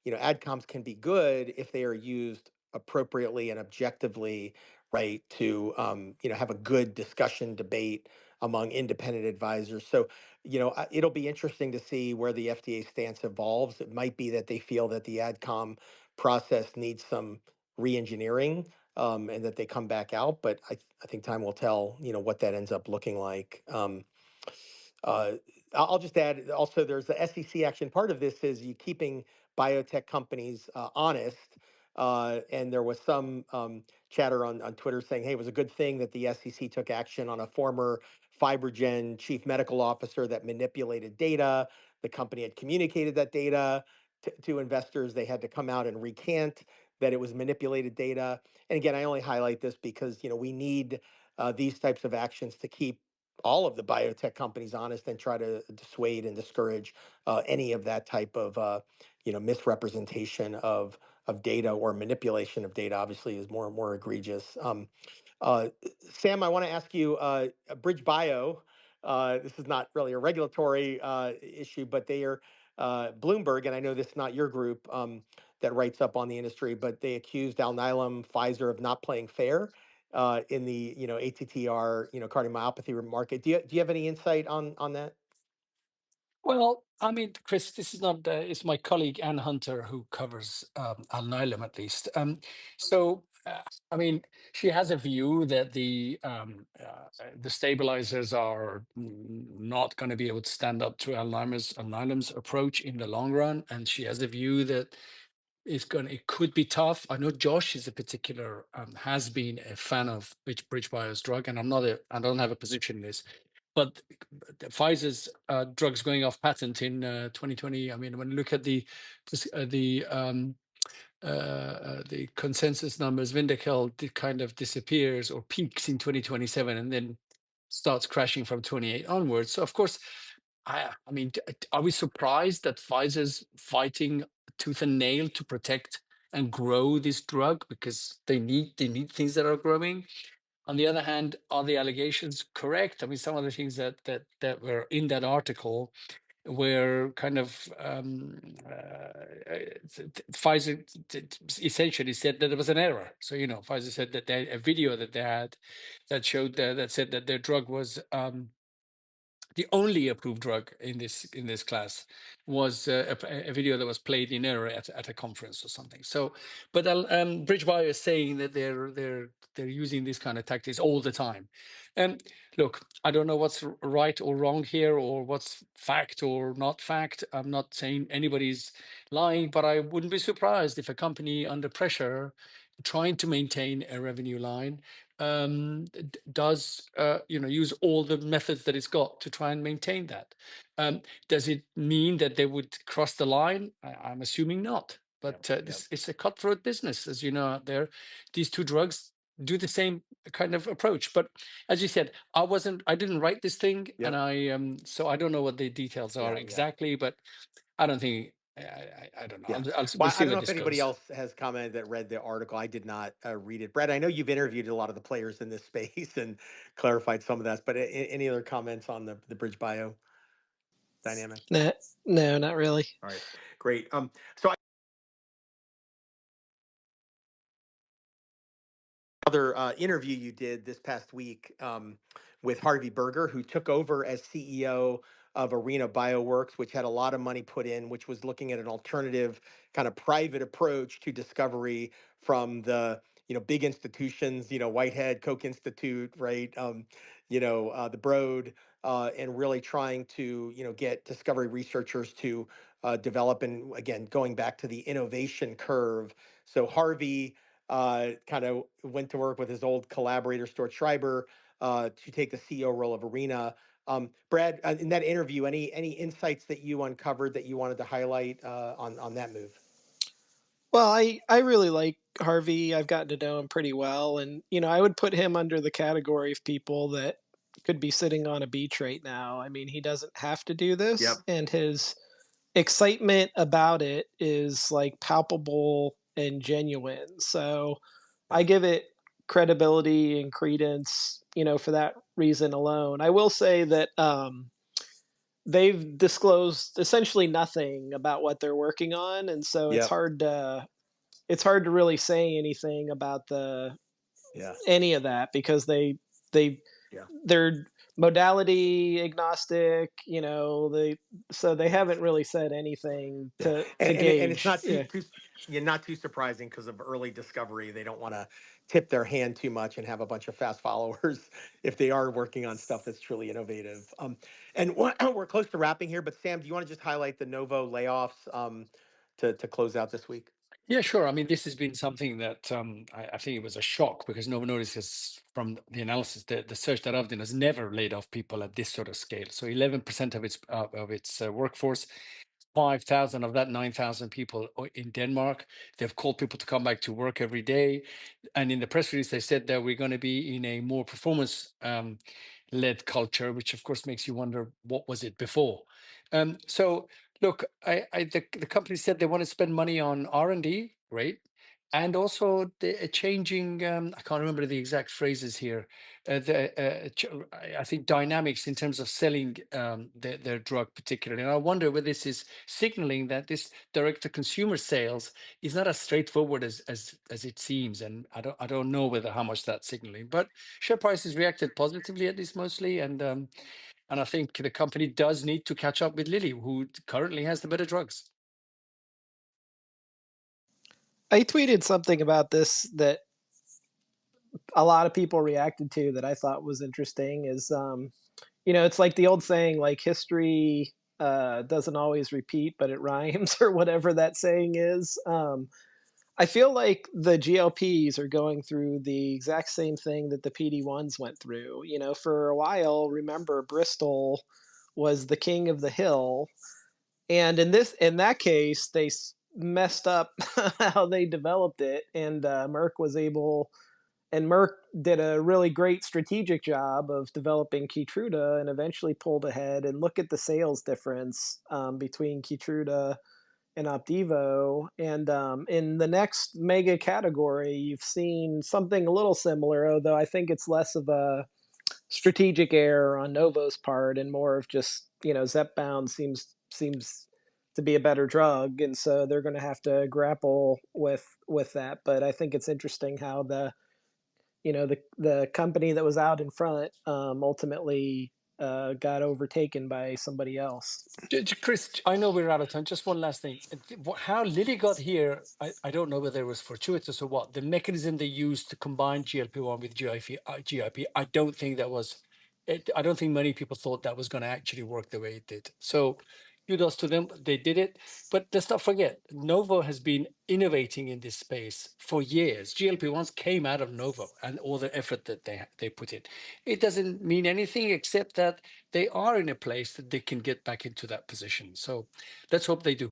adcoms can be good if they are used appropriately and objectively, right, to have a good discussion, debate among independent advisors. So it'll be interesting to see where the FDA stance evolves. It might be that they feel that the AdCom process needs some re-engineering, and that they come back out. But I think time will tell, what that ends up looking like. Uh, I'll just add also, there's the SEC action. Part of this is you keeping biotech companies honest, And there was some chatter on Twitter saying, hey, it was a good thing that the SEC took action on a former Fibrogen chief medical officer that manipulated data. The company had communicated that data to investors. They had to come out and recant that it was manipulated data. And again, I only highlight this because we need these types of actions to keep all of the biotech companies honest and try to dissuade and discourage any of that type of misrepresentation of data or manipulation of data. Obviously is more and more egregious. uh, Sam, I want to ask you, BridgeBio, this is not really a regulatory issue, but they are Bloomberg, and I know this is not your group that writes up on the industry, but they accused Alnylam, Pfizer of not playing fair in the ATTR cardiomyopathy market. Do you have any insight on that? Well, I mean, Chris, this is not, it's my colleague Ann Hunter who covers Alnylam at least. I mean, she has a view that the stabilizers are not going to be able to stand up to Alnylam's approach in the long run. And she has a view that it could be tough. I know Josh is a particular, has been a fan of BridgeBio's drug, and I don't have a position in this. But Pfizer's drugs going off patent in 2020. I mean, when you look at the consensus numbers, Vyndaqel kind of disappears or peaks in 2027 and then starts crashing from 28 onwards. So of course, I mean, are we surprised that Pfizer's fighting tooth and nail to protect and grow this drug because they need things that are growing? On the other hand, are the allegations correct? I mean, some of the things that were in that article were kind of Pfizer essentially said that it was an error. So Pfizer said that a video that they had that showed that said that their drug was the only approved drug in this class was a video that was played in error at a conference or something. So, but BridgeBio is saying that they're using these kind of tactics all the time. And look, I don't know what's right or wrong here, or what's fact or not fact. I'm not saying anybody's lying, but I wouldn't be surprised if a company under pressure, trying to maintain a revenue line, does use all the methods that it's got to try and maintain that. Does it mean that they would cross the line? I'm assuming not. But this it's a cutthroat business, as you know, out there. These two drugs do the same kind of approach. But as you said, I didn't write this thing, and so I don't know what the details are exactly. But I don't think. I don't know. Yeah. We'll Well, see I don't where know if this anybody goes. else has commented that read the article. I did not read it. Brad, I know you've interviewed a lot of the players in this space and clarified some of that, but any other comments on the Bridge Bio dynamic? No, not really. All right, great. So other interview you did this past week with Harvey Berger, who took over as CEO of Arena Bioworks, which had a lot of money put in, which was looking at an alternative kind of private approach to discovery from the big institutions, Whitehead, Koch Institute, right? The Broad, and really trying to get discovery researchers to develop, and again going back to the innovation curve. So Harvey kind of went to work with his old collaborator, Stuart Schreiber, to take the CEO role of Arena. Brad, in that interview, any insights that you uncovered that you wanted to highlight on that move? Well, I really like Harvey. I've gotten to know him pretty well, and I would put him under the category of people that could be sitting on a beach right now. I mean, he doesn't have to do this, Yep. and his excitement about it is like palpable and genuine. So I Yeah. give it credibility and credence, for that reason alone. I will say that they've disclosed essentially nothing about what they're working on, and so Yep. it's hard to really say anything about Yeah. any of that because they Yeah. they're modality agnostic, so they Yeah. haven't really said anything Yeah, to and it's gauge. not Yeah. not too surprising because of early discovery. They don't want to tip their hand too much and have a bunch of fast followers if they are working on stuff that's truly innovative. And we're close to wrapping here, but Sam, do you want to just highlight the Novo layoffs to close out this week? Yeah, sure. I mean, this has been something that I think it was a shock because Novo Nordisk has, from the analysis, the search that I've done, has never laid off people at this sort of scale. So 11% of its workforce, 5,000 of that 9,000 people in Denmark. They've called people to come back to work every day. And in the press release, they said that we're going to be in a more performance led culture, which of course makes you wonder, what was it before? So look, the company said they want to spend money on R&D, right? And also the changing, I can't remember the exact phrases here. I think dynamics in terms of selling their drug particularly. And I wonder whether this is signaling that this direct-to-consumer sales is not as straightforward as it seems. And I don't know whether how much that's signaling. But share prices reacted positively at this mostly, and I think the company does need to catch up with Lilly, who currently has the better drugs. I tweeted something about this that a lot of people reacted to that I thought was interesting. Is it's like the old saying, like history doesn't always repeat, but it rhymes, or whatever that saying is. I feel like the GLPs are going through the exact same thing that the PD-1s went through. For a while, remember, Bristol was the king of the hill, and in that case, they messed up how they developed it, and Merck did a really great strategic job of developing Keytruda and eventually pulled ahead. And look at the sales difference between Keytruda and Opdivo. And in the next mega category, you've seen something a little similar, although I think it's less of a strategic error on Novo's part and more of just, Zepbound seems to be a better drug, and so they're going to have to grapple with that. But I think it's interesting how the company that was out in front ultimately got overtaken by somebody else. Chris, I know we're out of time. Just one last thing. How Lilly got here, I don't know whether it was fortuitous or what. The mechanism they used to combine GLP-1 with GIP, I don't think that was, I don't think many people thought that was going to actually work the way it did. So kudos to them. They did it. But let's not forget, Novo has been innovating in this space for years. GLP-1s came out of Novo and all the effort that they put in. It doesn't mean anything except that they are in a place that they can get back into that position. So let's hope they do.